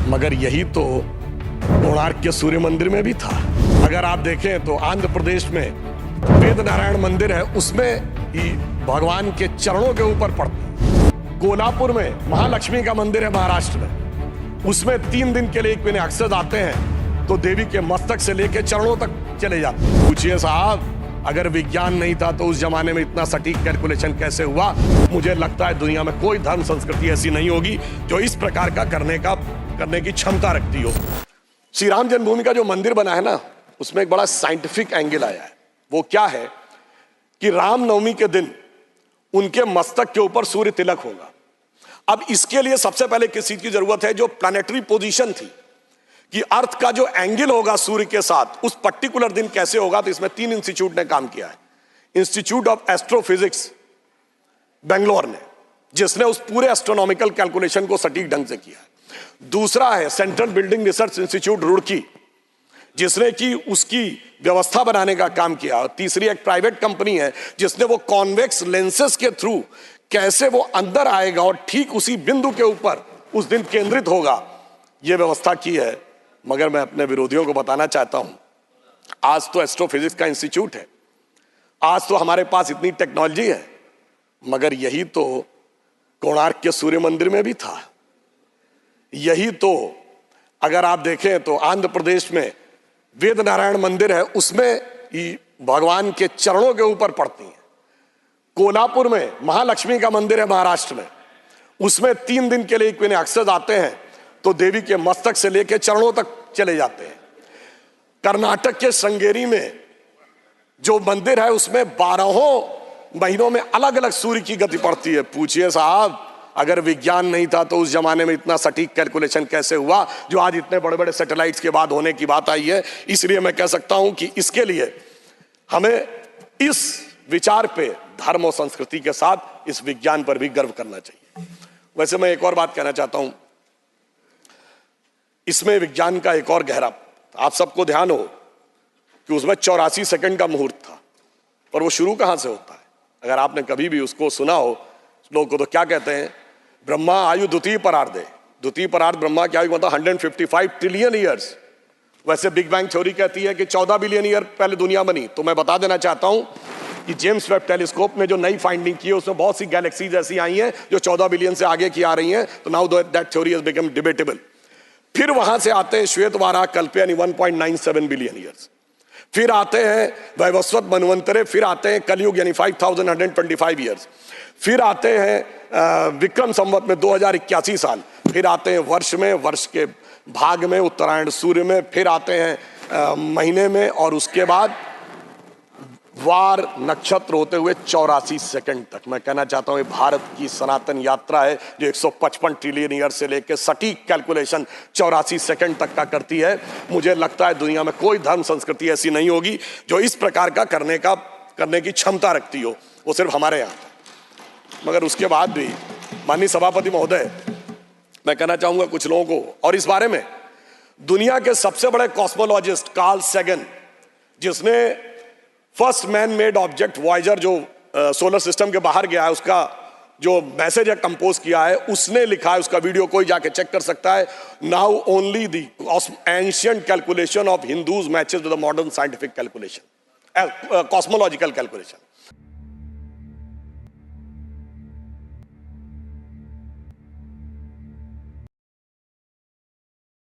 मगर यही तो कोणार्क के सूर्य मंदिर में भी था। अगर आप देखें तो आंध्र प्रदेश में वेद नारायण मंदिर है, उसमें ही भगवान के चरणों के ऊपर पड़ता है। कोल्हापुर में महालक्ष्मी का मंदिर है महाराष्ट्र में, उसमें 3 दिन के लिए एक महीने अक्सर आते हैं तो देवी के मस्तक से लेकर चरणों तक चले जाते हैं। पूछिए साहब, अगर विज्ञान नहीं था तो उस जमाने में इतना सटीक कैलकुलेशन कैसे हुआ? मुझे लगता है दुनिया में कोई धर्म संस्कृति ऐसी नहीं होगी जो इस प्रकार का करने की क्षमता रखती हो। श्री राम जन्मभूमि का जो मंदिर बना है ना, उसमें एक बड़ा साइंटिफिक एंगल आया है। वो क्या है कि रामनवमी के दिन उनके मस्तक के ऊपर सूर्य तिलक होगा। अब इसके लिए सबसे पहले किस चीज की जरूरत है? जो प्लैनेटरी पोजीशन थी कि अर्थ का जो एंगल होगा सूर्य के साथ उस पर्टिकुलर दिन कैसे होगा, तो इसमें 3 इंस्टीट्यूट ने काम किया है। इंस्टीट्यूट ऑफ एस्ट्रोफिजिक्स बेंगलोर ने, जिसने उस पूरे एस्ट्रोनॉमिकल कैलकुलेशन को सटीक ढंग से किया है। दूसरा है central building research institute Roorkee, जिसने कि उसकी व्यवस्था बनाने का काम किया। और तीसरी एक प्राइवेट कंपनी है जिसने वो कॉन्वेक्स लेंसेस के थ्रू कैसे वो अंदर आएगा और ठीक उसी बिंदु के ऊपर उस दिन केंद्रित होगा, ये व्यवस्था की है। मगर मैं अपने विरोधियों को बताना चाहता हूं, आज तो एस्ट्रोफिजिक्स का इंस्टीट्यूट है, आज तो हमारे पास इतनी टेक्नोलॉजी है, मगर यही तो कोणार्क के सूर्य मंदिर में भी था। यही तो अगर आप देखें तो आंध्र प्रदेश में वेद नारायण मंदिर है, उसमें ही भगवान के चरणों के ऊपर पड़ती है। कोल्हापुर में महालक्ष्मी का मंदिर है महाराष्ट्र में, उसमें 3 दिन के लिए एक महीने अक्सर आते हैं तो देवी के मस्तक से लेकर चरणों तक चले जाते हैं। कर्नाटक के श्रृंगेरी में जो मंदिर है उसमें 12 महीनों में अलग अलग सूर्य की गति पड़ती है। पूछिए साहब, अगर विज्ञान नहीं था तो उस जमाने में इतना सटीक कैलकुलेशन कैसे हुआ जो आज इतने बड़े बड़े सैटेलाइट्स के बाद होने की बात आई है? इसलिए मैं कह सकता हूं कि इसके लिए हमें इस विचार पे धर्म और संस्कृति के साथ इस विज्ञान पर भी गर्व करना चाहिए। वैसे मैं एक और बात कहना चाहता हूं, इसमें विज्ञान का एक और गहरा, आप सबको ध्यान हो कि उसमें 84 सेकंड का मुहूर्त था, और वो शुरू कहां से होता है? अगर आपने कभी भी उसको सुना हो, लोग को तो क्या कहते हैं, ब्रह्मा आयु द्वितीय परार्धे, द्वितीय परार्ध ब्रह्मा की आयु मतलब 155 ट्रिलियन ईयर्स। वैसे बिग बैंग थ्योरी कहती है कि 14 बिलियन ईयर पहले दुनिया बनी। तो मैं बता देना चाहता हूं कि जेम्स वेब टेलीस्कोप ने जो नई फाइंडिंग की है उसमें बहुत सी गैलेक्सीज ऐसी आई हैं जो 14 बिलियन से आगे की आ रही हैं। तो now that theory has become debatable. फिर वहां से आते हैं श्वेत वाराह कल्प यानी 1.97 बिलियन ईयर्स, फिर आते हैं वैवस्वत मनवंतरे, फिर आते हैं कलयुग यानी 5125 ईयर्स, फिर आते हैं विक्रम संवत में 2081 साल, फिर आते हैं वर्ष के भाग में, उत्तरायण सूर्य में, फिर आते हैं महीने में, और उसके बाद वार नक्षत्र होते हुए 84 सेकंड तक। मैं कहना चाहता हूं ये भारत की सनातन यात्रा है जो 155 ट्रिलियन ईयर से लेकर सटीक कैलकुलेशन 84 सेकंड तक का करती है। मुझे लगता है दुनिया में कोई धर्म संस्कृति ऐसी नहीं होगी जो इस प्रकार का करने की क्षमता रखती हो, वो सिर्फ हमारे यहाँ। मगर उसके बाद भी माननीय सभापति महोदय, मैं कहना चाहूंगा कुछ लोगों को, और इस बारे में दुनिया के सबसे बड़े कॉस्मोलॉजिस्ट कार्ल सैगन, जिसने first man made object Voyager जो सोलर सिस्टम के बाहर गया है उसका जो मैसेज है कंपोज किया है, उसने लिखा है, उसका वीडियो कोई जाके चेक कर सकता है। Now only the ancient calculation of Hindus matches with the modern scientific calculation, cosmological calculation.